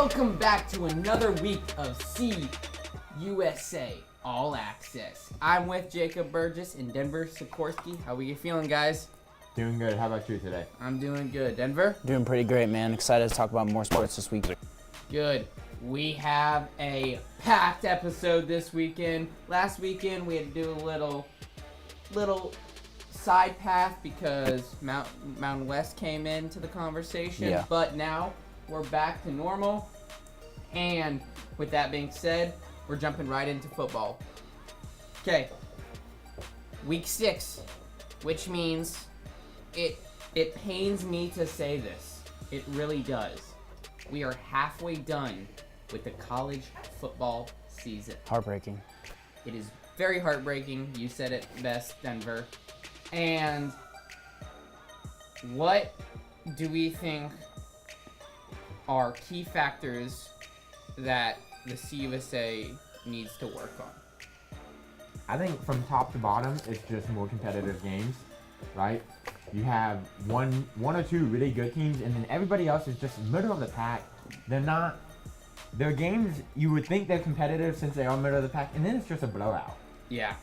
Welcome back to another week of CUSA All Access. I'm with Jacob Burgess and Denver Sikorsky. How are you feeling, guys? Doing good. How about you today? I'm doing good. Denver? Doing pretty great, man. Excited to talk about more sports this week. Good. We have a packed episode this weekend. Last weekend we had to do a little side path because Mountain West came into the conversation. Yeah. But now we're back to normal. And with that being said, we're jumping right into football. Okay. Week 6, which means it pains me to say this. It really does. We are halfway done with the college football season. Heartbreaking. It is very heartbreaking. You said it best, Denver. And what do we think are key factors that the CUSA needs to work on? I think from top to bottom, it's just more competitive games, right? You have one or two really good teams, and then everybody else is just middle of the pack. Their games, you would think they're competitive since they are middle of the pack, and then it's just a blowout. Yeah.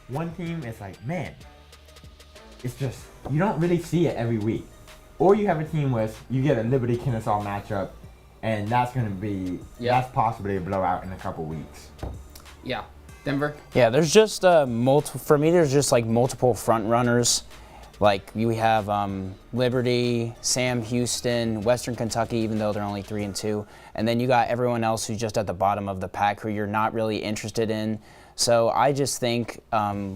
One team is like, man, it's just, you don't really see it every week. Or you have a team with, you get a Liberty-Kennesaw matchup, and that's going to be, that's possibly a blowout in a couple weeks. Yeah. Denver? Yeah, there's just for me, there's just like multiple front runners. Like we have Liberty, Sam Houston, Western Kentucky, even though they're only 3-2, and then you got everyone else who's just at the bottom of the pack who you're not really interested in. So I just think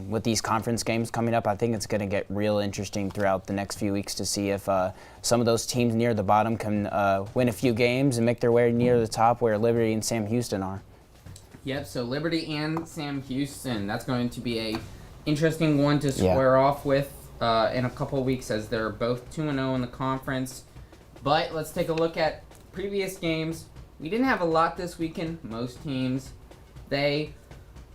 with these conference games coming up, I think it's going to get real interesting throughout the next few weeks to see if some of those teams near the bottom can win a few games and make their way near the top where Liberty and Sam Houston are. Yep, so Liberty and Sam Houston, that's going to be a interesting one to square off with in a couple weeks as they're both 2-0 in the conference. But let's take a look at previous games. We didn't have a lot this weekend. Most teams, they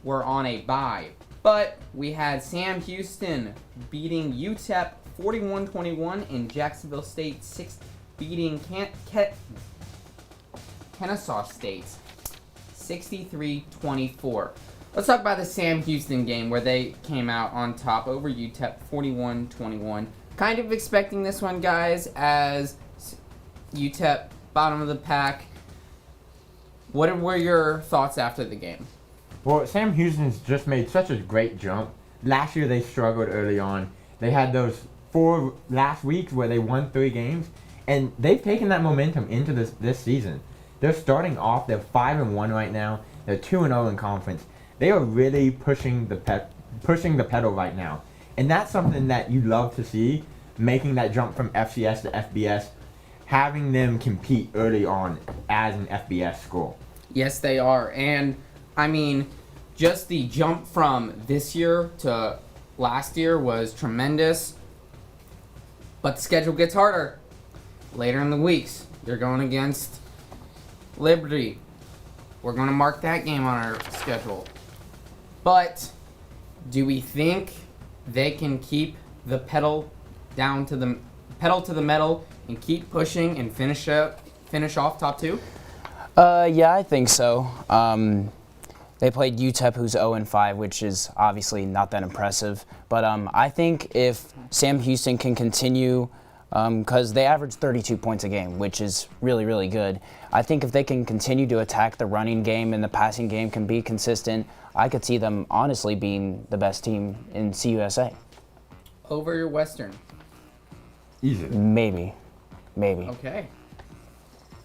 were on a bye. But we had Sam Houston beating UTEP 41-21 and Jacksonville State beating Kennesaw State 63-24. Let's talk about the Sam Houston game where they came out on top over UTEP 41-21. Kind of expecting this one, guys, as UTEP bottom of the pack. What were your thoughts after the game? Well, Sam Houston's just made such a great jump. Last year they struggled early on. They had those 4 last weeks where they won 3 games, and they've taken that momentum into this season. They're starting off, they're 5-1 right now. They're 2-0 in conference. They are really pushing the pedal right now. And that's something that you love to see, making that jump from FCS to FBS, having them compete early on as an FBS school. Yes, they are. And, I mean, just the jump from this year to last year was tremendous. But the schedule gets harder. Later in the weeks, they're going against Liberty. We're going to mark that game on our schedule. But do we think they can keep the pedal to the metal and keep pushing and finish off top 2? Yeah, I think so. They played UTEP, who's 0-5, which is obviously not that impressive. But I think if Sam Houston can continue, because they average 32 points a game, which is really, really good. I think if they can continue to attack the running game and the passing game can be consistent, I could see them honestly being the best team in CUSA. Over your Western? Easy. Maybe. Okay.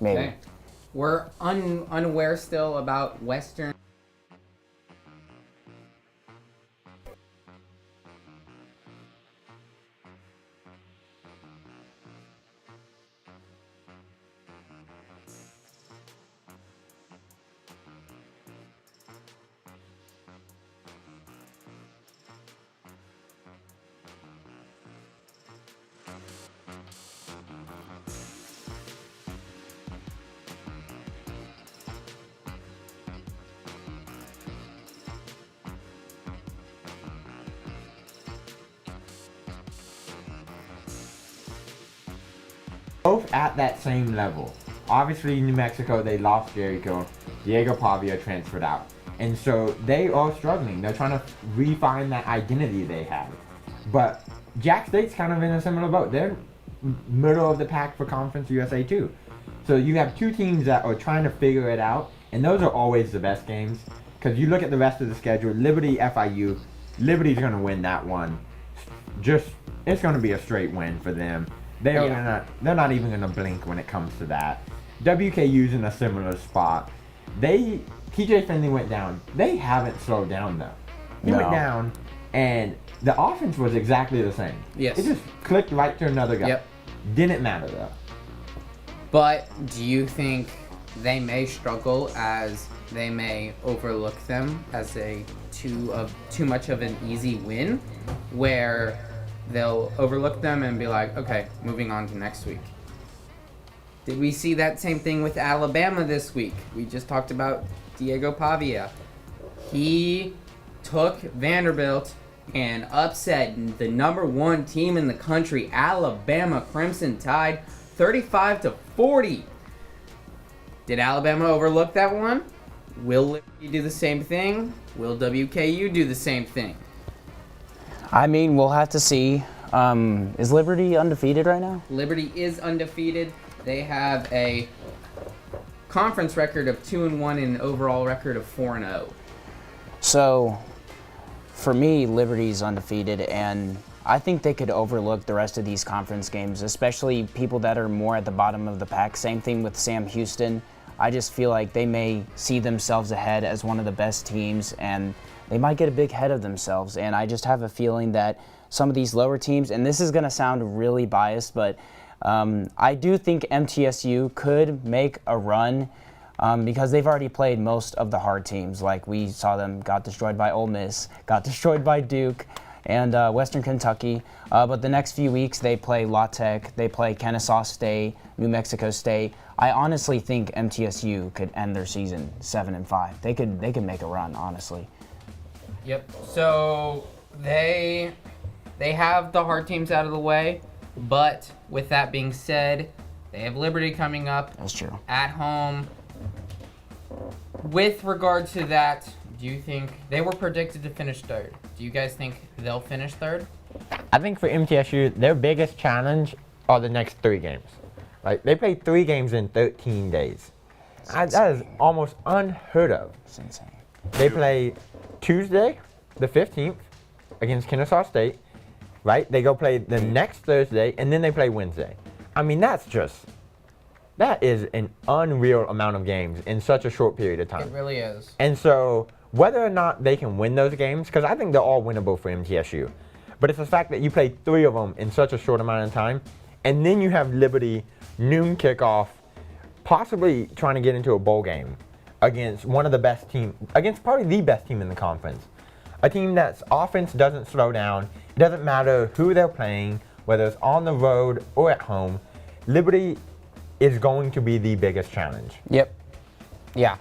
Maybe. Okay. We're unaware still about Western. Both at that same level. Obviously, New Mexico, they lost Jericho. Diego Pavia transferred out. And so they are struggling. They're trying to refine that identity they have. But Jack State's kind of in a similar boat. They're middle of the pack for Conference USA too. So you have two teams that are trying to figure it out, and those are always the best games. Because you look at the rest of the schedule, Liberty, FIU, Liberty's going to win that one. It's going to be a straight win for them. They're not even going to blink when it comes to that. WKU's in a similar spot. TJ Finley went down. They haven't slowed down though. He went down, and the offense was exactly the same. Yes. It just clicked right to another guy. Yep. Didn't matter though. But do you think they may struggle, as they may overlook them as too much of an easy win, where they'll overlook them and be like, okay, moving on to next week? Did we see that same thing with Alabama this week? We just talked about Diego Pavia. He took Vanderbilt and upset the number one team in the country, Alabama Crimson Tide, 35-40. Did Alabama overlook that one? Will Liberty do the same thing? Will WKU do the same thing? I mean, we'll have to see. Is Liberty undefeated right now? Liberty is undefeated. They have a conference record of 2-1 and an overall record of 4-0. So, for me, Liberty's undefeated, and I think they could overlook the rest of these conference games, especially people that are more at the bottom of the pack. Same thing with Sam Houston. I just feel like they may see themselves ahead as one of the best teams, and they might get a big head of themselves. And I just have a feeling that some of these lower teams, and this is going to sound really biased, but I do think MTSU could make a run because they've already played most of the hard teams. Like we saw them got destroyed by Ole Miss, got destroyed by Duke, and Western Kentucky. But the next few weeks they play La Tech, they play Kennesaw State, New Mexico State. I honestly think MTSU could end their season 7-5. They could make a run, honestly. Yep. So they have the hard teams out of the way, but with that being said, they have Liberty coming up. That's true. At home. With regard to that, do you think they were predicted to finish third? Do you guys think they'll finish third? I think for MTSU, their biggest challenge are the next 3 games. Like they played 3 games in 13 days. That is almost unheard of. It's insane. They play Tuesday, the 15th, against Kennesaw State, right? They go play the next Thursday, and then they play Wednesday. I mean, that is an unreal amount of games in such a short period of time. It really is. And so, whether or not they can win those games, because I think they're all winnable for MTSU, but it's the fact that you play 3 of them in such a short amount of time, and then you have Liberty, noon kickoff, possibly trying to get into a bowl game against one of the best teams, against probably the best team in the conference. A team that's offense doesn't slow down. It doesn't matter who they're playing, whether it's on the road or at home. Liberty is going to be the biggest challenge. Yep. Yeah.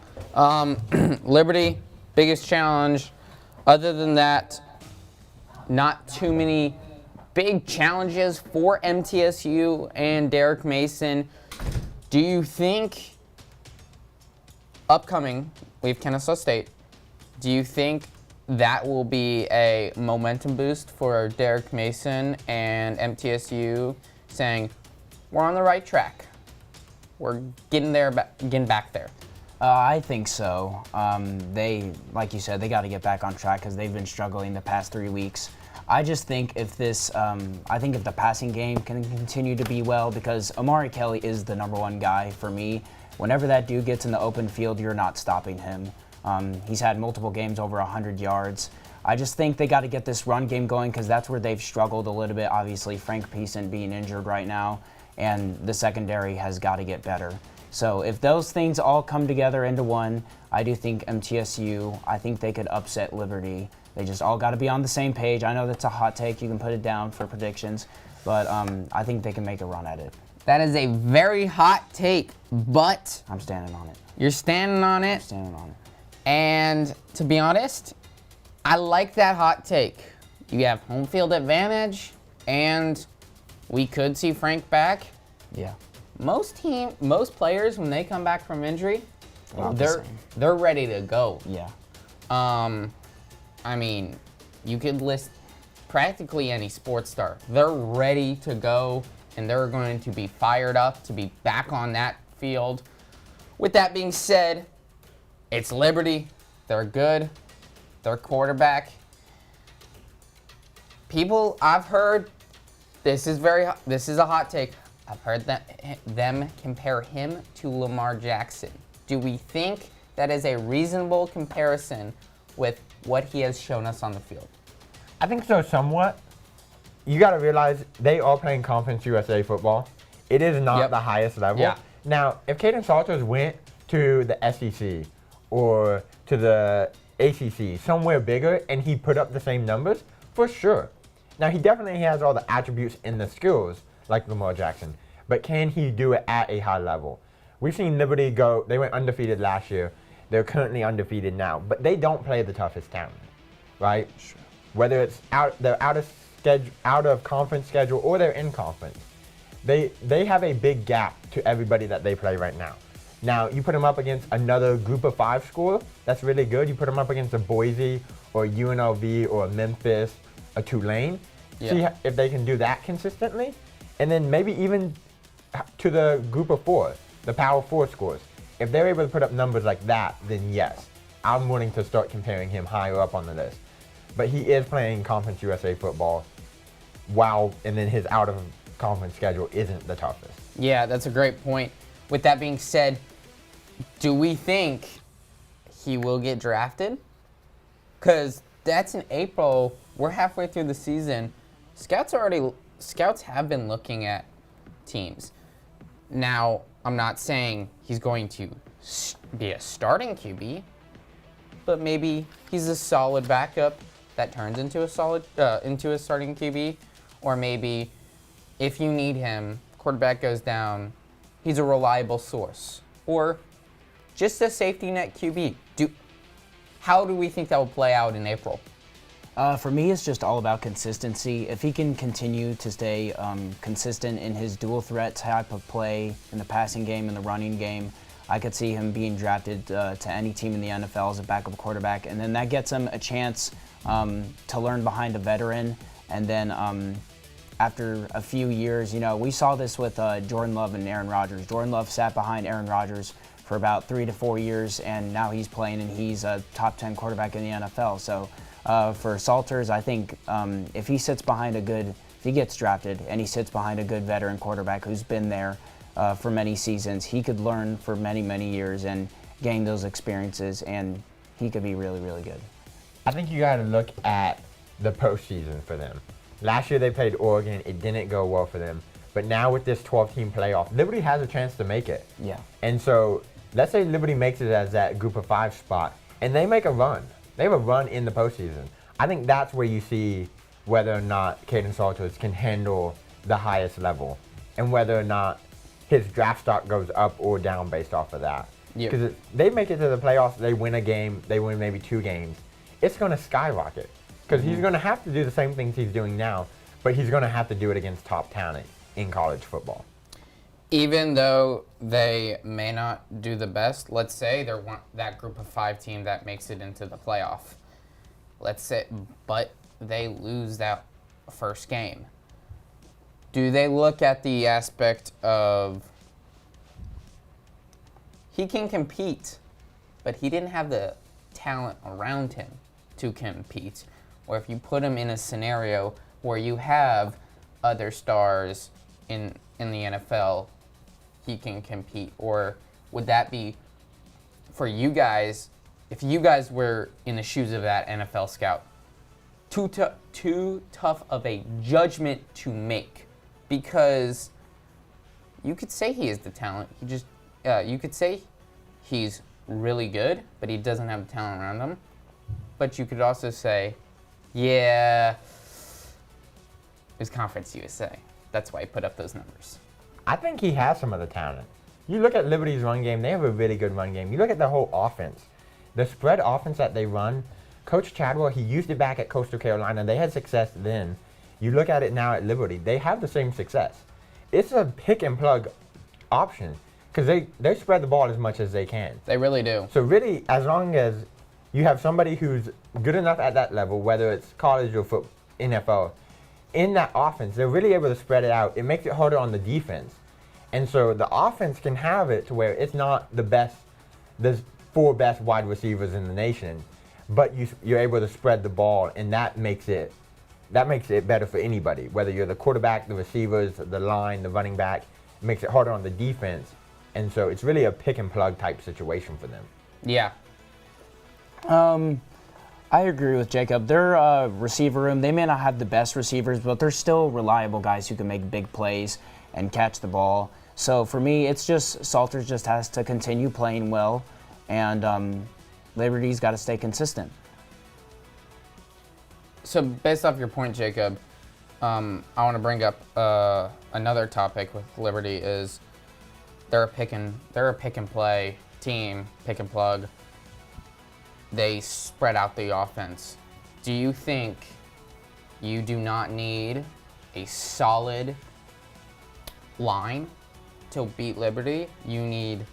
Liberty, biggest challenge. Other than that, not too many big challenges for MTSU and Derek Mason. Do you think upcoming, we have Kennesaw State, do you think that will be a momentum boost for Derek Mason and MTSU, saying, we're on the right track? We're getting back there. I think so. They, like you said, they got to get back on track because they've been struggling the past 3 weeks. I just think if if the passing game can continue to be well, because Amari Kelly is the number 1 guy for me. Whenever that dude gets in the open field, you're not stopping him. He's had multiple games over 100 yards. I just think they got to get this run game going because that's where they've struggled a little bit. Obviously, Frank Peason being injured right now, and the secondary has got to get better. So if those things all come together into one, I do think MTSU, I think they could upset Liberty. They just all got to be on the same page. I know that's a hot take. You can put it down for predictions, but I think they can make a run at it. That is a very hot take, but I'm standing on it. You're standing on it. I'm standing on it. And to be honest, I like that hot take. You have home field advantage, and we could see Frank back. Yeah. most players when they come back from injury, About the same. they're ready to go. Yeah. I mean, you could list practically any sports star. They're ready to go, and they're going to be fired up to be back on that field. With that being said, it's Liberty. They're good. Their quarterback. People, I've heard, this is a hot take. I've heard them compare him to Lamar Jackson. Do we think that is a reasonable comparison with what he has shown us on the field? I think so, somewhat. You got to realize they are playing Conference USA football. It is not the highest level. Yeah. Now, if Caden Salters went to the SEC or to the ACC, somewhere bigger, and he put up the same numbers, for sure. Now, he definitely has all the attributes and the skills like Lamar Jackson, but can he do it at a high level? We've seen Liberty go, they went undefeated last year. They're currently undefeated now, but they don't play the toughest talent, right? Sure. Whether it's they're out of conference schedule or they're in conference, they have a big gap to everybody that they play right now. Now, you put them up against another group of 5 score, that's really good. You put them up against a Boise or a UNLV or a Memphis, a Tulane, see if they can do that consistently, and then maybe even to the group of 4, the Power 4 scores. If they're able to put up numbers like that, then yes, I'm willing to start comparing him higher up on the list. But he is playing Conference USA football, and then his out-of-conference schedule isn't the toughest. Yeah, that's a great point. With that being said, do we think he will get drafted? Because that's in April. We're halfway through the season. Scouts have been looking at teams. Now, I'm not saying he's going to be a starting QB, but maybe he's a solid backup that turns into a starting QB, or maybe if you need him, quarterback goes down, he's a reliable source, or just a safety net QB. How do we think that will play out in April? For me, it's just all about consistency. If he can continue to stay consistent in his dual threat type of play in the passing game and the running game, I could see him being drafted to any team in the NFL as a backup quarterback. And then that gets him a chance to learn behind a veteran. And then after a few years, we saw this with Jordan Love and Aaron Rodgers. Jordan Love sat behind Aaron Rodgers for about 3 to 4 years, and now he's playing and he's a top 10 quarterback in the NFL. So for Salters, I think if he gets drafted and he sits behind a good veteran quarterback who's been there for many seasons, he could learn for many, many years and gain those experiences, and he could be really, really good. I think you got to look at the postseason for them. Last year they played Oregon. It didn't go well for them. But now with this 12-team playoff, Liberty has a chance to make it. Yeah. And so let's say Liberty makes it as that group of 5 spot, and they make a run. They have a run in the postseason. I think that's where you see whether or not Caden Salters can handle the highest level and whether or not his draft stock goes up or down based off of that. Because if they make it to the playoffs, they win a game, they win maybe 2 games, it's going to skyrocket. Because he's going to have to do the same things he's doing now, but he's going to have to do it against top talent in college football. Even though they may not do the best, let's say they're that group of 5 team that makes it into the playoff. But they lose that first game. Do they look at the aspect of he can compete, but he didn't have the talent around him to compete? Or if you put him in a scenario where you have other stars in the NFL, he can compete? Or would that be, for you guys, if you guys were in the shoes of that NFL scout, too tough of a judgment to make? Because you could say he is the talent. You could say he's really good, but he doesn't have the talent around him. But you could also say, yeah, it was Conference USA. That's why he put up those numbers. I think he has some of the talent. You look at Liberty's run game, they have a really good run game. You look at the whole offense. The spread offense that they run, Coach Chadwell, he used it back at Coastal Carolina. They had success then. You look at it now at Liberty, they have the same success. It's a pick and plug option because they spread the ball as much as they can. They really do. So really, as long as you have somebody who's good enough at that level, whether it's college or NFL, in that offense, they're really able to spread it out. It makes it harder on the defense. And so the offense can have it to where it's not the 4 best wide receivers in the nation, but you're able to spread the ball, and that makes it better for anybody, whether you're the quarterback, the receivers, the line, the running back. It makes it harder on the defense. And so it's really a pick and plug type situation for them. Yeah. I agree with Jacob. Their receiver room, they may not have the best receivers, but they're still reliable guys who can make big plays and catch the ball. So for me, it's just Salters just has to continue playing well, and Liberty's got to stay consistent. So based off your point, Jacob, I want to bring up another topic with Liberty is they're a pick and play team, pick and plug. They spread out the offense. Do you think you do not need a solid line to beat Liberty? You need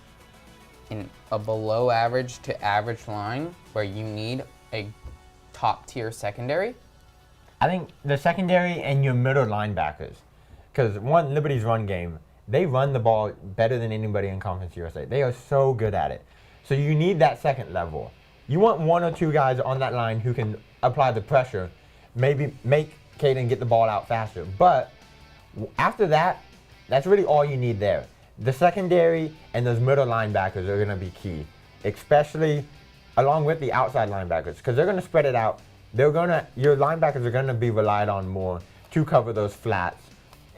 a below average to average line where you need a top tier secondary? I think the secondary and your middle linebackers, because Liberty's run game, they run the ball better than anybody in Conference USA. They are so good at it. So you need that second level. You want 1 or 2 guys on that line who can apply the pressure, maybe make Caden get the ball out faster. But after that, that's really all you need there. The secondary and those middle linebackers are going to be key, especially along with the outside linebackers, because they're going to spread it out. Your linebackers are going to be relied on more to cover those flats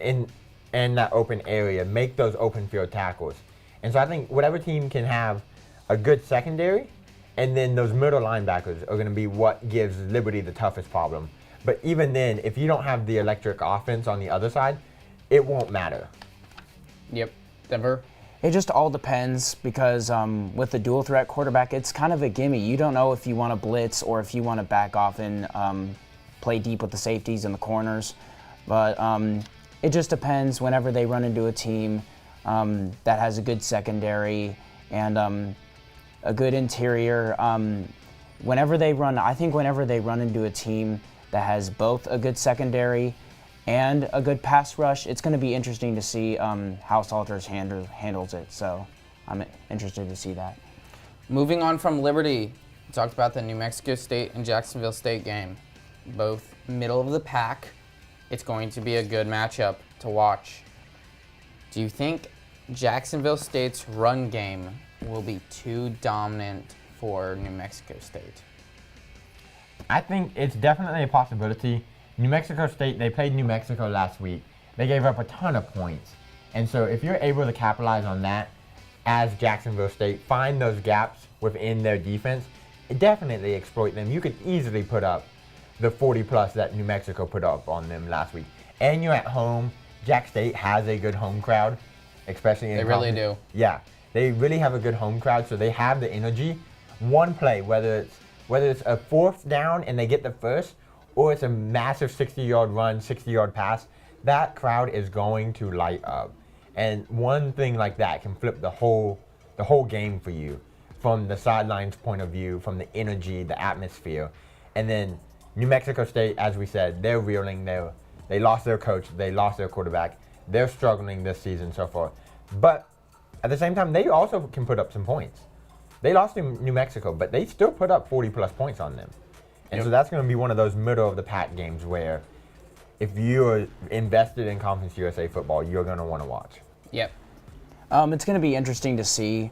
in that open area, make those open field tackles. And so I think whatever team can have a good secondary, and then those middle linebackers are going to be what gives Liberty the toughest problem. But even then, if you don't have the electric offense on the other side, it won't matter. Yep. Denver? It just all depends because with the dual threat quarterback, it's kind of a gimme. You don't know if you want to blitz or if you want to back off and play deep with the safeties and the corners. But it just depends whenever they run into a team that has a good secondary and a good interior. Whenever they run into a team that has both a good secondary and a good pass rush, it's going to be interesting to see how Salters handles it. So I'm interested to see that. Moving on from Liberty, we talked about the New Mexico State and Jacksonville State game. Both middle of the pack. It's going to be a good matchup to watch. Do you think Jacksonville State's run game will be too dominant for New Mexico State? I think it's definitely a possibility. New Mexico State, they played New Mexico last week. They gave up a ton of points. And so if you're able to capitalize on that as Jacksonville State, find those gaps within their defense, definitely exploit them. You could easily put up the 40+ that New Mexico put up on them last week. And you're at home. Jack State has a good home crowd, especially in They really do. Yeah, they really have a good home crowd, so they have the energy. One play, whether it's a 4th down and they get the first, or it's a massive 60-yard run, 60-yard pass, that crowd is going to light up. And one thing like that can flip the whole game for you from the sidelines point of view, from the energy, the atmosphere. And then New Mexico State, as we said, they're reeling. They lost their coach. They lost their quarterback. They're struggling this season so far. But at the same time, they also can put up some points. They lost to New Mexico, but they still put up 40+ points on them. And so that's going to be one of those middle-of-the-pack games where if you're invested in Conference USA football, you're going to want to watch. Yep. It's going to be interesting to see.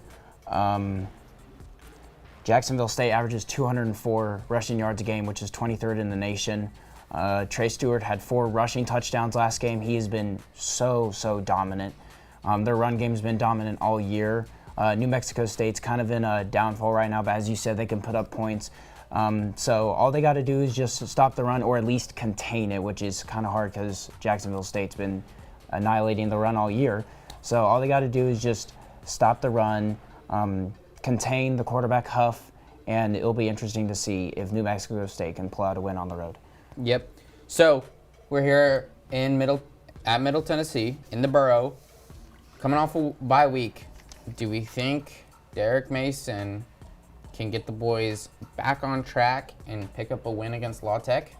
Jacksonville State averages 204 rushing yards a game, which is 23rd in the nation. Trey Stewart had 4 rushing touchdowns last game. He has been so dominant. Their run game's been dominant all year. New Mexico State's kind of in a downfall right now, but as you said, they can put up points. So all they got to do is just stop the run or at least contain it, which is kind of hard because Jacksonville State's been annihilating the run all year. So all they got to do is just stop the run, contain the quarterback Huff, and it'll be interesting to see if New Mexico State can pull out a win on the road. Yep. So we're here in Middle Tennessee, in the borough. coming off a bye week, do we think Derek Mason can get the boys back on track and pick up a win against La Tech?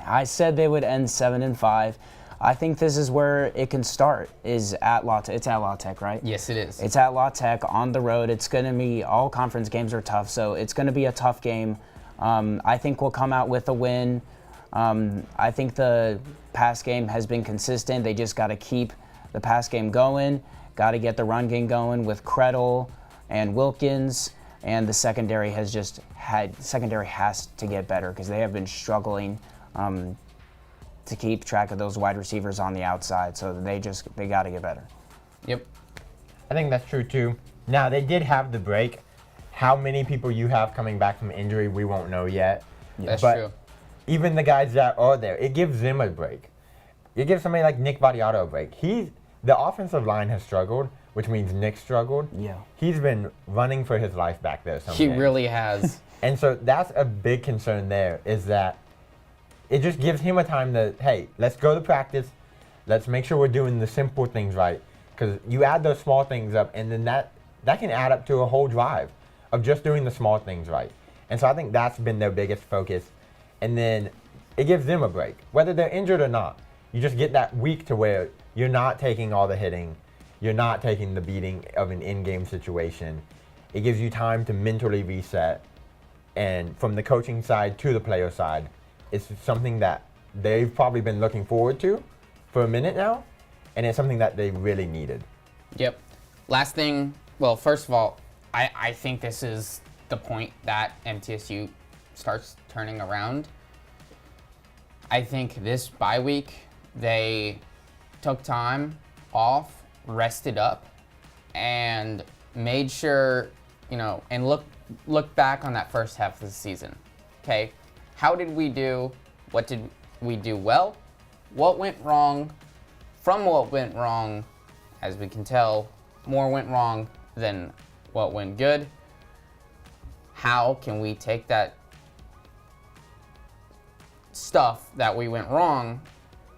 I said they would end 7-5. I think this is where it can start. Is at La Tech. It's at La Tech, right? Yes, it is. It's at La Tech on the road. It's going to be all conference games are tough, so it's going to be a tough game. I think we'll come out with a win. I think the pass game has been consistent. They just got to keep the pass game going. Got to get the run game going with Krettel and Wilkins. And the secondary has to get better because they have been struggling to keep track of those wide receivers on the outside. So they got to get better. Yep. I think that's true too. Now they did have the break. How many people you have coming back from injury, we won't know yet. That's but true. Even the guys that are there, it gives them a break. It gives somebody like Nick Vadiato a break. The offensive line has struggled, which means Nick struggled. Yeah. He's been running for his life back there. He really has. And so that's a big concern there, is that it just gives him a time to, hey, let's go to practice. Let's make sure we're doing the simple things right. Because you add those small things up, and then that can add up to a whole drive of just doing the small things right. And so I think that's been their biggest focus. And then it gives them a break, whether they're injured or not. You just get that week to where you're not taking all the hitting. You're not taking the beating of an in-game situation. It gives you time to mentally reset. And from the coaching side to the player side, it's something that they've probably been looking forward to for a minute now. And it's something that they really needed. Yep. Last thing, well, first of all, I think this is the point that MTSU starts turning around. I think this bye week, they took time off, rested up, and made sure, and look back on that first half of the season. Okay, how did we do? What did we do well? What went wrong? From what went wrong, as we can tell, more went wrong than what went good. How can we take that stuff that we went wrong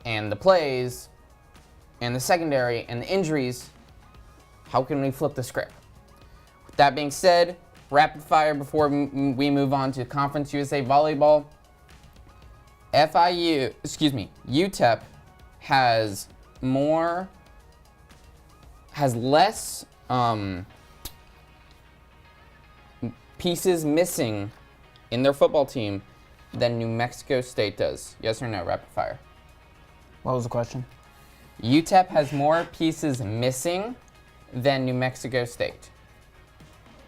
and the plays and the secondary and the injuries, how can we flip the script? With that being said, rapid fire before we move on to Conference USA Volleyball. UTEP has less pieces missing in their football team than New Mexico State does. Yes or no, rapid fire? What was the question? UTEP has more pieces missing than New Mexico State,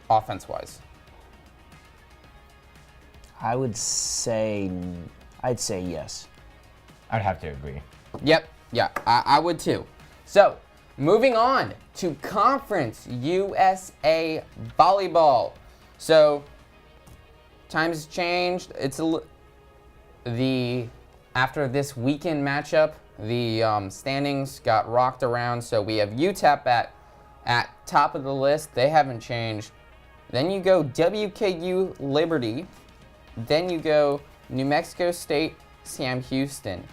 offense-wise. I'd say yes. I'd have to agree. Yep, yeah, I would too. So, moving on to Conference USA Volleyball. So, times changed. After this weekend matchup, the standings got rocked around. So we have UTEP at top of the list. They haven't changed. Then you go WKU Liberty. Then you go New Mexico State, Sam Houston.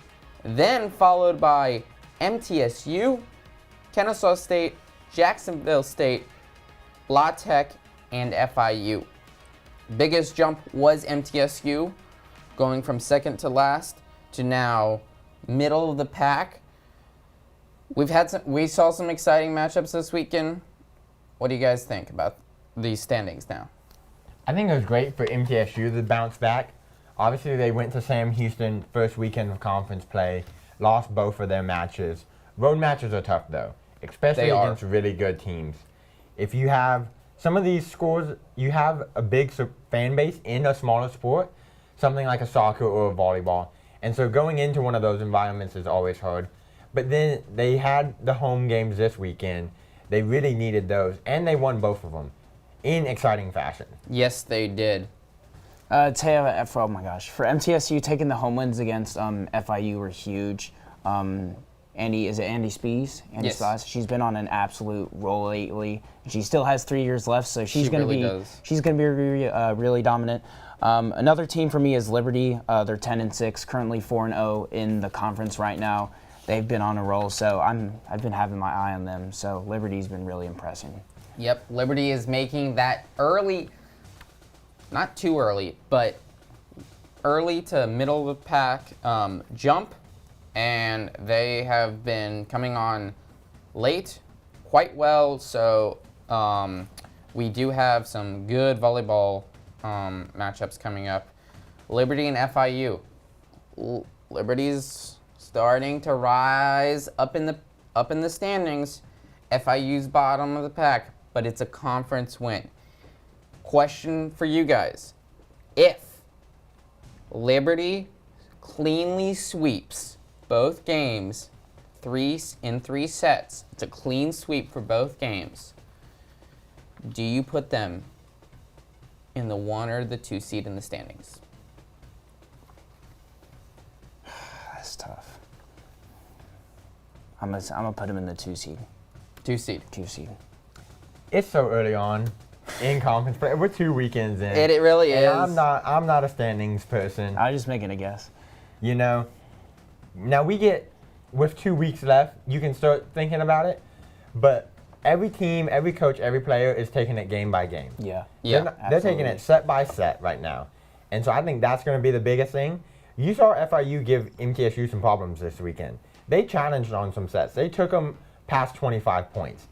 Then followed by MTSU, Kennesaw State, Jacksonville State, La Tech, and FIU. Biggest jump was MTSU, going from second to last to now middle of the pack. We saw some exciting matchups this weekend. What do you guys think about these standings now? I think it was great for MTSU to bounce back. Obviously, they went to Sam Houston first weekend of conference play, lost both of their matches. Road matches are tough, though, especially against really good teams. If you have some of these scores, you have a big fan base in a smaller sport, something like a soccer or a volleyball. And so going into one of those environments is always hard. But then they had the home games this weekend. They really needed those, and they won both of them in exciting fashion. Yes, they did. Oh my gosh. For MTSU, taking the home wins against FIU were huge. Andy Spees? Yes. Spies. She's been on an absolute roll lately. She still has 3 years left, so she's going to be really dominant. Another team for me is Liberty. They're 10-6, currently 4-0 in the conference right now. they've been on a roll. So I've been having my eye on them. So Liberty's been really impressing. Yep, Liberty is making that early, not too early, but early to middle of the pack jump, and they have been coming on late quite well. So we do have some good volleyball matchups coming up. Liberty and FIU. Liberty's starting to rise up in the standings. FIU's bottom of the pack, but it's a conference win. Question for you guys. If Liberty cleanly sweeps both games in 3 sets, it's a clean sweep for both games, do you put them in the 1 or the 2 seed in the standings? That's tough. I'm gonna put them in the 2 seed. 2 seed. 2 seed. It's so early on in conference play. We're 2 weekends in. It really is. And I'm not a standings person. I was just making a guess. You know, now with 2 weeks left, you can start thinking about it. But every team, every coach, every player is taking it game by game. Yeah. Yeah. They're taking it set by set right now. And so I think that's going to be the biggest thing. You saw FIU give MTSU some problems this weekend. They challenged on some sets. They took them past 25 points.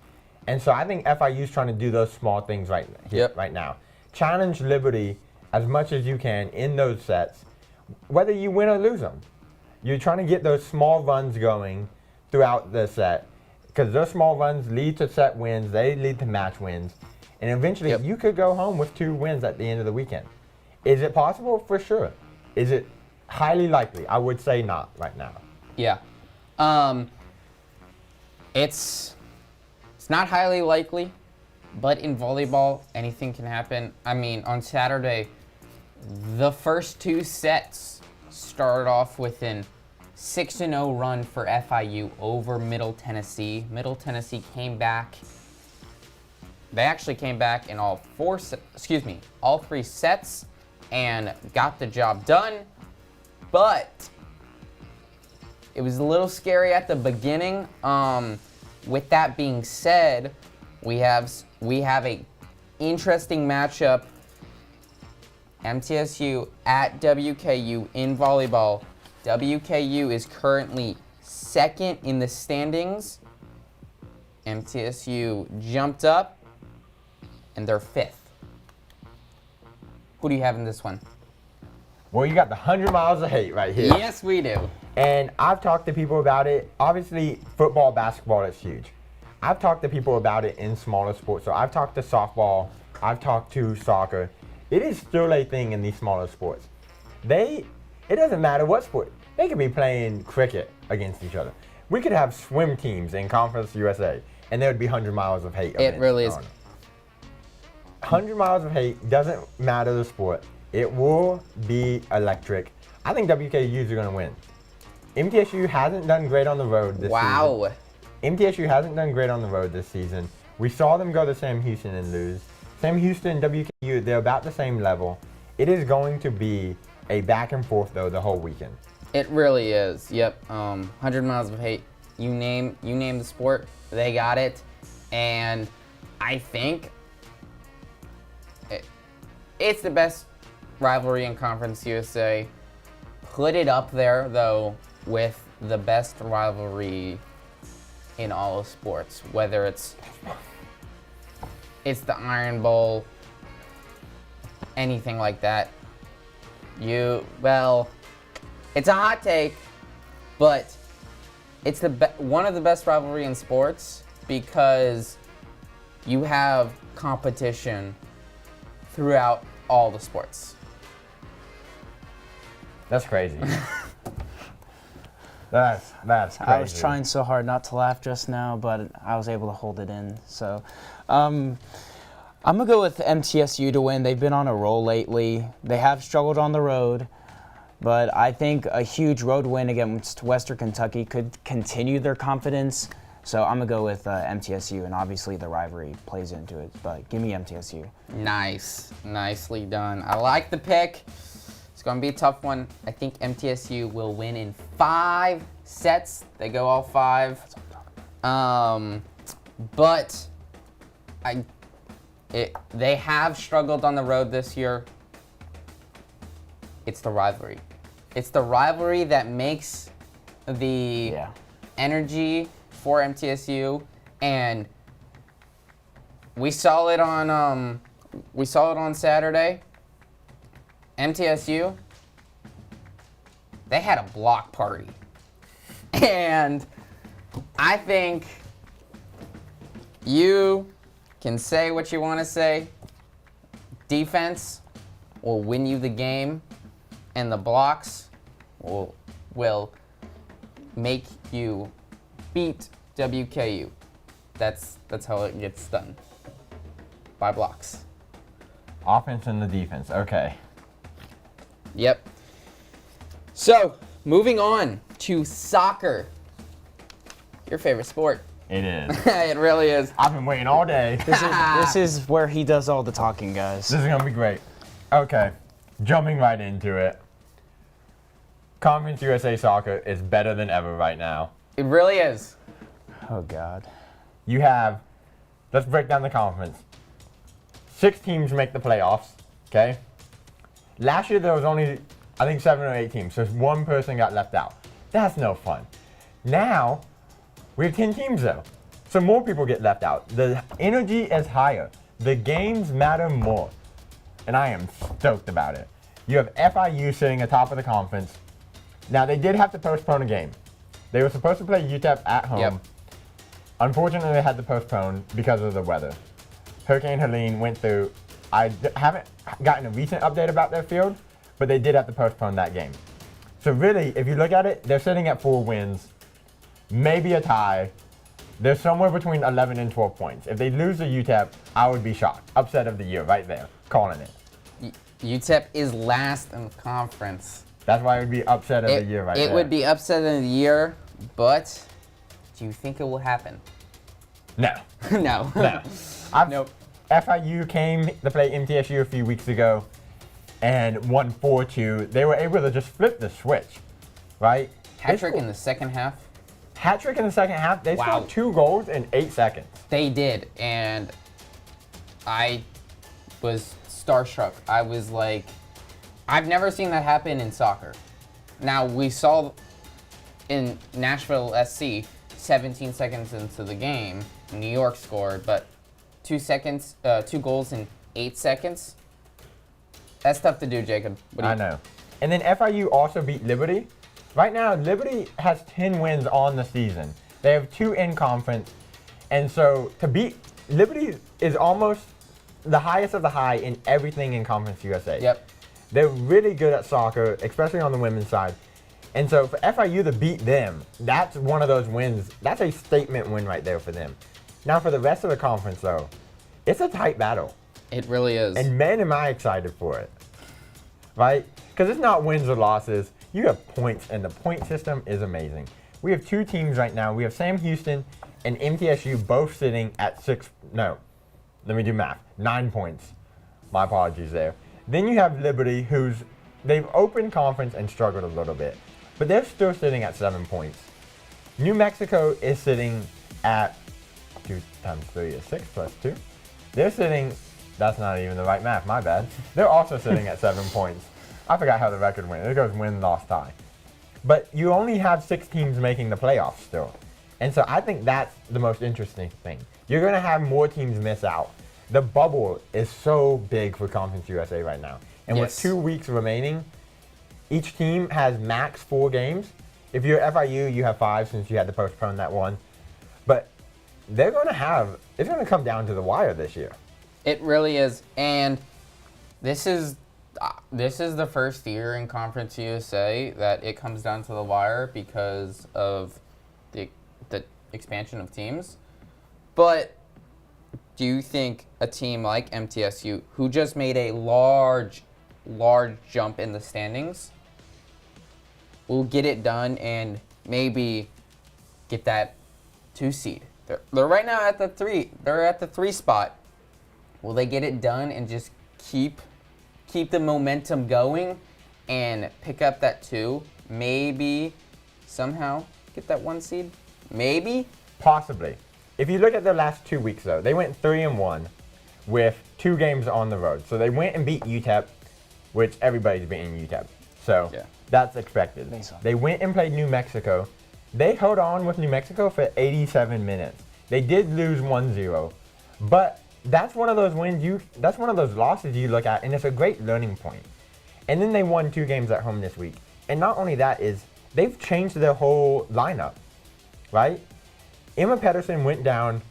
And so I think FIU's trying to do those small things right now. Challenge Liberty as much as you can in those sets, whether you win or lose them. You're trying to get those small runs going throughout the set, because those small runs lead to set wins. They lead to match wins. And eventually you could go home with 2 wins at the end of the weekend. Is it possible? For sure. Is it highly likely? I would say not right now. Yeah. It's not highly likely, but in volleyball, anything can happen. I mean, on Saturday, the first 2 sets started off with an 6-0 run for FIU over Middle Tennessee. Middle Tennessee came back. They actually came back in all 3 sets and got the job done. But it was a little scary at the beginning. With that being said, we have a interesting matchup. MTSU at WKU in volleyball. WKU is currently 2nd in the standings. MTSU jumped up, and they're 5th. Who do you have in this one? Well, you got the 100 miles of hate right here. Yes, we do. And I've talked to people about it. Obviously, football, basketball is huge. I've talked to people about it in smaller sports. So I've talked to softball. I've talked to soccer. It is still a thing in these smaller sports. It doesn't matter what sport. They could be playing cricket against each other. We could have swim teams in Conference USA, and there would be 100 miles of hate. It really is. 100 miles of hate, doesn't matter the sport. It will be electric. I think WKUs are going to win. MTSU hasn't done great on the road this season. MTSU hasn't done great on the road this season. We saw them go to Sam Houston and lose. Sam Houston and WKU, they're about the same level. It is going to be a back and forth, though, the whole weekend. It really is. Yep. 100 miles of hate. You name the sport, they got it. And I think it's the best rivalry in Conference USA. Put it up there, though, with the best rivalry in all of sports, whether it's the Iron Bowl, anything like that. It's a hot take, but it's one of the best rivalry in sports because you have competition throughout all the sports. That's crazy. That's crazy. I was trying so hard not to laugh just now, but I was able to hold it in. So I'm going to go with MTSU to win. They've been on a roll lately. They have struggled on the road, but I think a huge road win against Western Kentucky could continue their confidence. So I'm going to go with MTSU, and obviously the rivalry plays into it, but give me MTSU. Nice. Nicely done. I like the pick. It's going to be a tough one. I think MTSU will win in 5 sets. They go all 5. But they have struggled on the road this year. It's the rivalry. It's the rivalry that makes the energy for MTSU, and we saw it on Saturday. MTSU, they had a block party, and I think you can say what you want to say. Defense will win you the game, and the blocks will make you beat WKU. That's how it gets done. By blocks. Offense and the defense. Okay. Yep. So, moving on to soccer. Your favorite sport. It is. It really is. I've been waiting all day. This is where he does all the talking, guys. This is going to be great. Okay. Jumping right into it. Conference USA Soccer is better than ever right now. It really is. Oh, God. You have, let's break down the conference. 6 teams make the playoffs, okay? Last year there was only, I think, 7 or 8 teams, so one person got left out. That's no fun. Now, we have 10 teams though, so more people get left out. The energy is higher. The games matter more, and I am stoked about it. You have FIU sitting atop of the conference. Now, they did have to postpone a game. They were supposed to play UTEP at home. Yep. Unfortunately, they had to postpone because of the weather. Hurricane Helene went through. I haven't gotten a recent update about their field, but they did have to postpone that game. So really, if you look at it, they're sitting at 4 wins, maybe a tie. They're somewhere between 11 and 12 points. If they lose to UTEP, I would be shocked. Upset of the year right there, calling it. UTEP is last in the conference. That's why it would be upset of the year right there. It would be upset of the year, but do you think it will happen? No. No. No. Nope. FIU came to play MTSU a few weeks ago and won 4-2. They were able to just flip the switch, right? Hat-trick in the second half. Hat-trick in the second half. They Wow. scored 2 goals in 8 seconds. They did, and I was starstruck. I was like, I've never seen that happen in soccer. Now, we saw in Nashville SC, 17 seconds into the game, New York scored, but 2 goals in 8 seconds. That's tough to do, Jacob. I know. And then FIU also beat Liberty. Right now, Liberty has 10 wins on the season. They have 2 in conference. And so to beat Liberty is almost the highest of the high in everything in Conference USA. Yep. They're really good at soccer, especially on the women's side. And so for FIU to beat them, that's one of those wins. That's a statement win right there for them. Now for the rest of the conference, though, it's a tight battle. It really is. And man, am I excited for it. Right? Because it's not wins or losses. You have points, and the point system is amazing. We have 2 teams right now. We have Sam Houston and MTSU both sitting at 9 points. My apologies there. Then you have Liberty, they've opened conference and struggled a little bit, but they're still sitting at 7 points. New Mexico is sitting at 2 times 3 is 6 plus 2. They're sitting, that's not even the right math, my bad. They're also sitting at 7 points. I forgot how the record went. It goes win, loss, tie. But you only have 6 teams making the playoffs still. And so I think that's the most interesting thing. You're going to have more teams miss out. The bubble is so big for Conference USA right now. And Yes. with 2 weeks remaining, each team has max 4 games. If you're FIU, you have 5 since you had to postpone that one. But they're going to have, it's going to come down to the wire this year. It really is. And this is the first year in Conference USA that it comes down to the wire because of the expansion of teams. But do you think a team like MTSU, who just made a large jump in the standings, will get it done and maybe get that 2 seed? They're right now at the 3. They're at the 3 spot. Will they get it done and just keep the momentum going and pick up that 2, maybe somehow get that 1 seed? Maybe? Possibly. If you look at their last 2 weeks, though, they went 3-1 with 2 games on the road. So they went and beat UTEP, which everybody's beating UTEP. So that's expected. They went and played New Mexico. They held on with New Mexico for 87 minutes. They did lose 1-0, but that's one of those wins that's one of those losses you look at, and it's a great learning point. And then they won 2 games at home this week. And not only that is they've changed their whole lineup, right? Emma Pedersen went down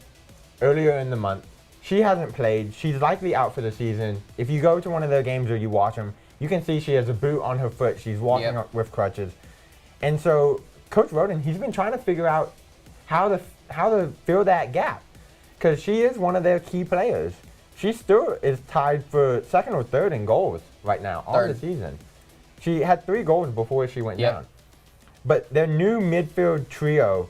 earlier in the month. She hasn't played. She's likely out for the season. If you go to one of their games or you watch them, you can see she has a boot on her foot. She's walking up with crutches. And so Coach Roden, he's been trying to figure out how to fill that gap, because she is one of their key players. She still is tied for 2nd or 3rd in goals right now on the season. She had 3 goals before she went down. But their new midfield trio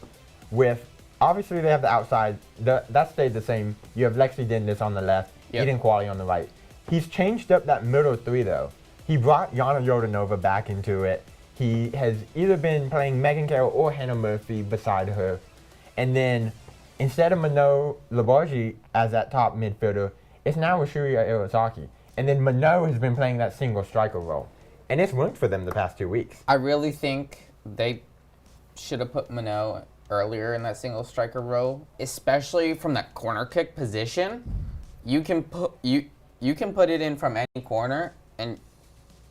with, obviously they have the outside, that stayed the same. You have Lexi Dindis on the left, Eden Qualley on the right. He's changed up that middle 3 though. He brought Yana Yordanova back into it. He has either been playing Megan Carroll or Hannah Murphy beside her. And then instead of Mano Labarge as that top midfielder, it's now Ashuria Iwasaki. And then Mano has been playing that single striker role. And it's worked for them the past 2 weeks. I really think they should have put Mano earlier in that single striker role, especially from that corner kick position. You can put it in from any corner, and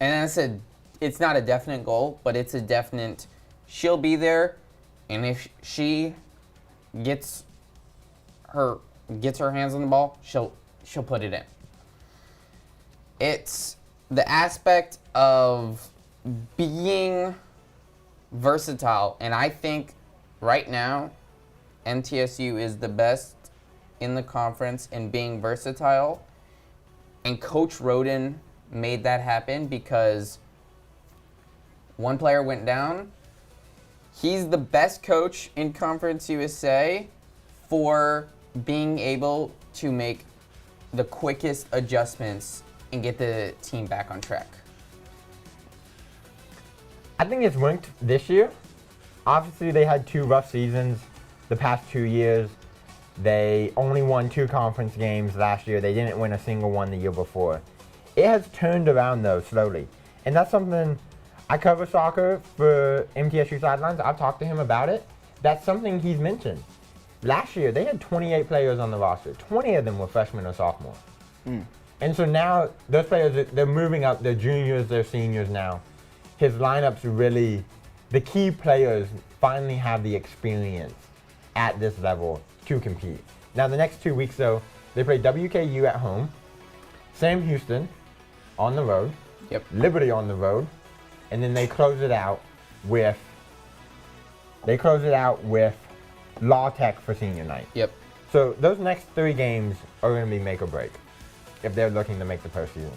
I said it's not a definite goal, but it's a definite. She'll be there, and if she gets her hands on the ball, she'll put it in. It's the aspect of being versatile, and I think right now MTSU is the best in the conference in being versatile, and Coach Roden made that happen because one player went down. He's the best coach in Conference USA for being able to make the quickest adjustments and get the team back on track. I think it's worked this year. Obviously, they had 2 rough seasons the past 2 years. They only won 2 conference games last year. They didn't win a single one the year before. It has turned around, though, slowly. And that's something, I cover soccer for MTSU Sidelines. I've talked to him about it. That's something he's mentioned. Last year, they had 28 players on the roster. 20 of them were freshmen or sophomores. And so now, those players, they're moving up. They're juniors, they're seniors now. His lineup's really, the key players finally have the experience at this level to compete. Now, the next 2 weeks, though, they play WKU at home, Sam Houston on the road, Liberty on the road, and then they close it out with Law Tech for senior night. So those next 3 games are going to be make or break if they're looking to make the postseason.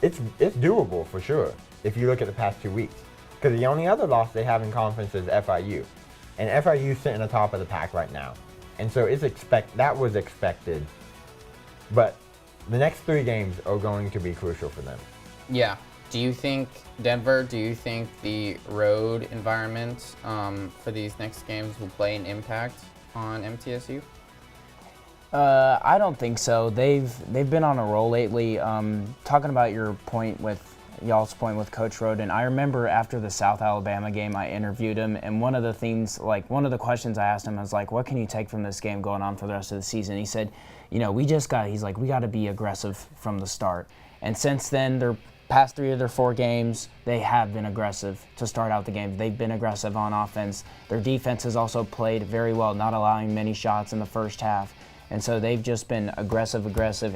It's doable for sure if you look at the past 2 weeks, because the only other loss they have in conference is FIU, and FIU's sitting atop of the pack right now, and so that was expected, but the next 3 games are going to be crucial for them. Yeah. Do you think the road environment for these next games will play an impact on MTSU? I don't think so. They've been on a roll lately. Talking about y'all's point with Coach Roden, I remember after the South Alabama game, I interviewed him, and one of the questions I asked him was like, what can you take from this game going on for the rest of the season? He said, we got to be aggressive from the start. And since then, their past 3 of their 4 games, they have been aggressive to start out the game. They've been aggressive on offense. Their defense has also played very well, not allowing many shots in the first half. And so they've just been aggressive,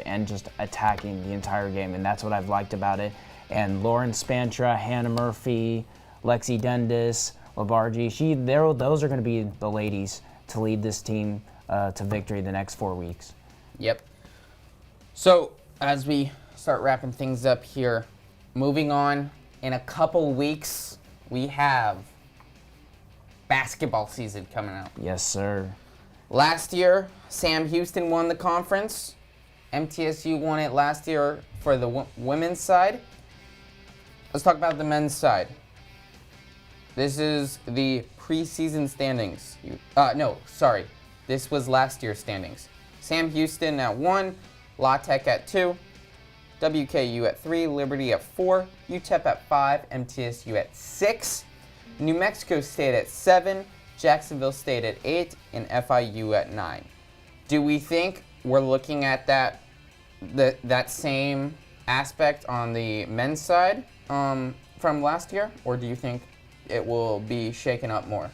and just attacking the entire game, and that's what I've liked about it. And Lauren Spantra, Hannah Murphy, Lexi Dendis, Labarge, those are going to be the ladies to lead this team to victory the next 4 weeks. Yep. So as we start wrapping things up here, moving on, in a couple weeks, we have basketball season coming out. Yes, sir. Last year, Sam Houston won the conference. MTSU won it last year for the women's side. let's talk about the men's side. This is the preseason standings. This was last year's standings. Sam Houston at 1, La Tech at 2, WKU at 3, Liberty at 4, UTEP at 5, MTSU at 6, New Mexico State at 7, Jacksonville State at 8, and FIU at 9. Do we think we're looking at that same aspect on the men's side from last year, or do you think it will be shaken up more?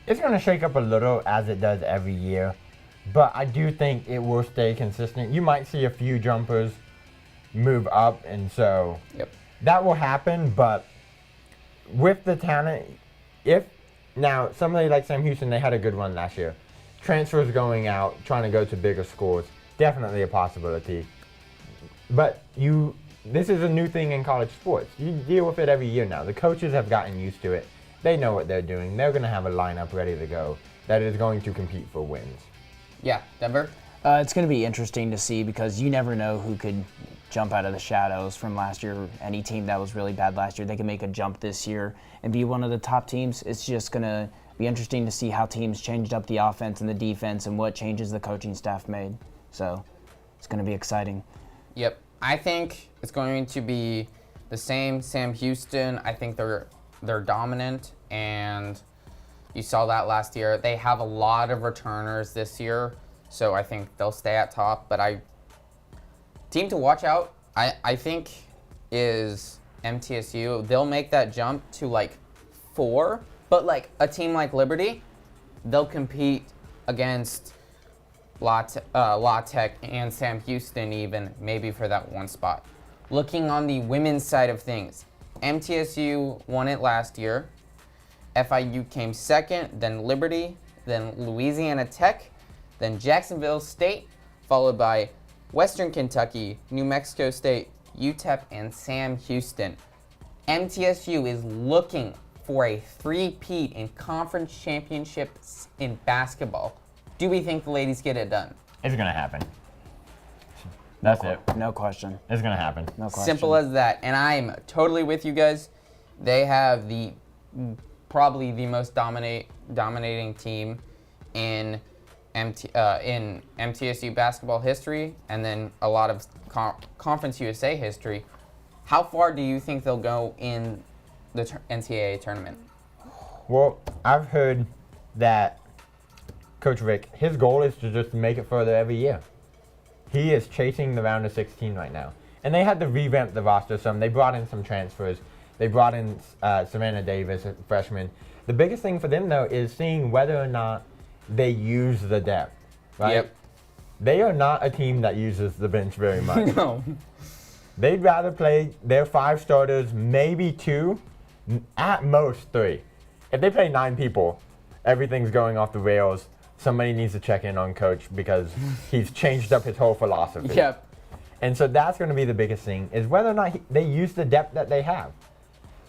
It's going to shake up a little as it does every year, but I do think it will stay consistent. You might see a few jumpers move up, and so that will happen, but with the talent, now somebody like Sam Houston, they had a good run last year. Transfers going out, trying to go to bigger schools, definitely a possibility. But this is a new thing in college sports. You deal with it every year now. The coaches have gotten used to it. They know what they're doing. They're going to have a lineup ready to go that is going to compete for wins. Yeah, Denver? It's going to be interesting to see because you never know who could jump out of the shadows from last year. Any team that was really bad last year, they can make a jump this year and be one of the top teams. It's just going to be interesting to see how teams changed up the offense and the defense and what changes the coaching staff made. So it's going to be exciting. Yep. I think it's going to be the same. Sam Houston, I think they're dominant, and you saw that last year. They have a lot of returners this year, so I think they'll stay at top. But team to watch out, I think, is MTSU. They'll make that jump to like 4, but like a team like Liberty, they'll compete against La Tech and Sam Houston even, maybe for that one spot. Looking on the women's side of things, MTSU won it last year. FIU came second, then Liberty, then Louisiana Tech, then Jacksonville State, followed by Western Kentucky, New Mexico State, UTEP, and Sam Houston. MTSU is looking for a three-peat in conference championships in basketball. Do we think the ladies get it done? It's going to happen. That's it. No question. It's going to happen. No question. Simple as that. And I'm totally with you guys. They have probably the most dominating team in MTSU basketball history, and then a lot of Conference USA history. How far do you think they'll go in the NCAA tournament? Well, I've heard that Coach Rick, his goal is to just make it further every year. He is chasing the round of 16 right now. And they had to revamp the roster some. They brought in some transfers. They brought in Savannah Davis, a freshman. The biggest thing for them, though, is seeing whether or not they use the depth. Right? Yep. They are not a team that uses the bench very much. No. They'd rather play their 5 starters, maybe 2, at most 3. If they play 9 people, everything's going off the rails. Somebody needs to check in on Coach because he's changed up his whole philosophy. Yep. And so that's going to be the biggest thing, is whether or not they use the depth that they have.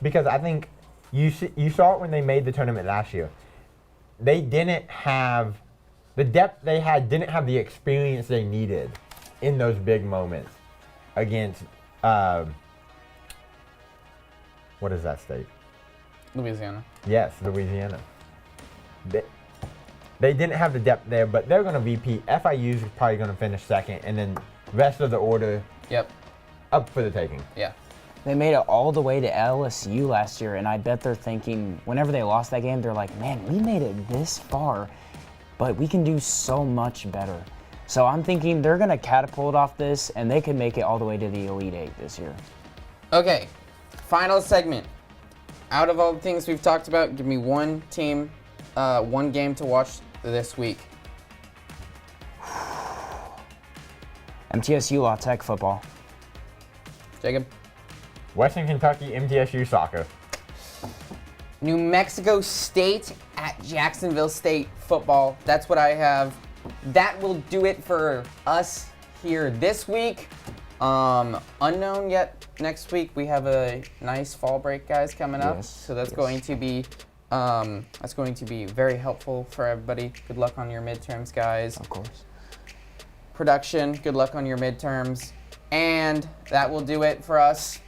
Because I think you saw it when they made the tournament last year. They didn't have, the depth they had didn't have the experience they needed in those big moments against, what is that state? Louisiana. Yes, Louisiana. They didn't have the depth there, but they're going to repeat. FIU's probably going to finish second, and then rest of the order up for the taking. Yeah. They made it all the way to LSU last year, and I bet they're thinking, whenever they lost that game, they're like, man, we made it this far, but we can do so much better. So I'm thinking they're going to catapult off this, and they can make it all the way to the Elite Eight this year. Okay, final segment. Out of all the things we've talked about, give me one team, one game to watch this week. MTSU La Tech football. Jacob? Western Kentucky MTSU soccer. New Mexico State at Jacksonville State football. That's what I have. That will do it for us here this week. Unknown yet. Next week we have a nice fall break, guys, coming up. Yes, So that's going to be very helpful for everybody. Good luck on your midterms, guys. Of course. Production, good luck on your midterms. And that will do it for us.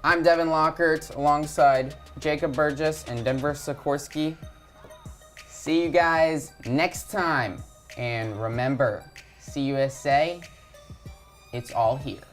I'm Devin Lockhart alongside Jacob Burgess and Denver Sikorsky. See you guys next time. And remember, CUSA, it's all here.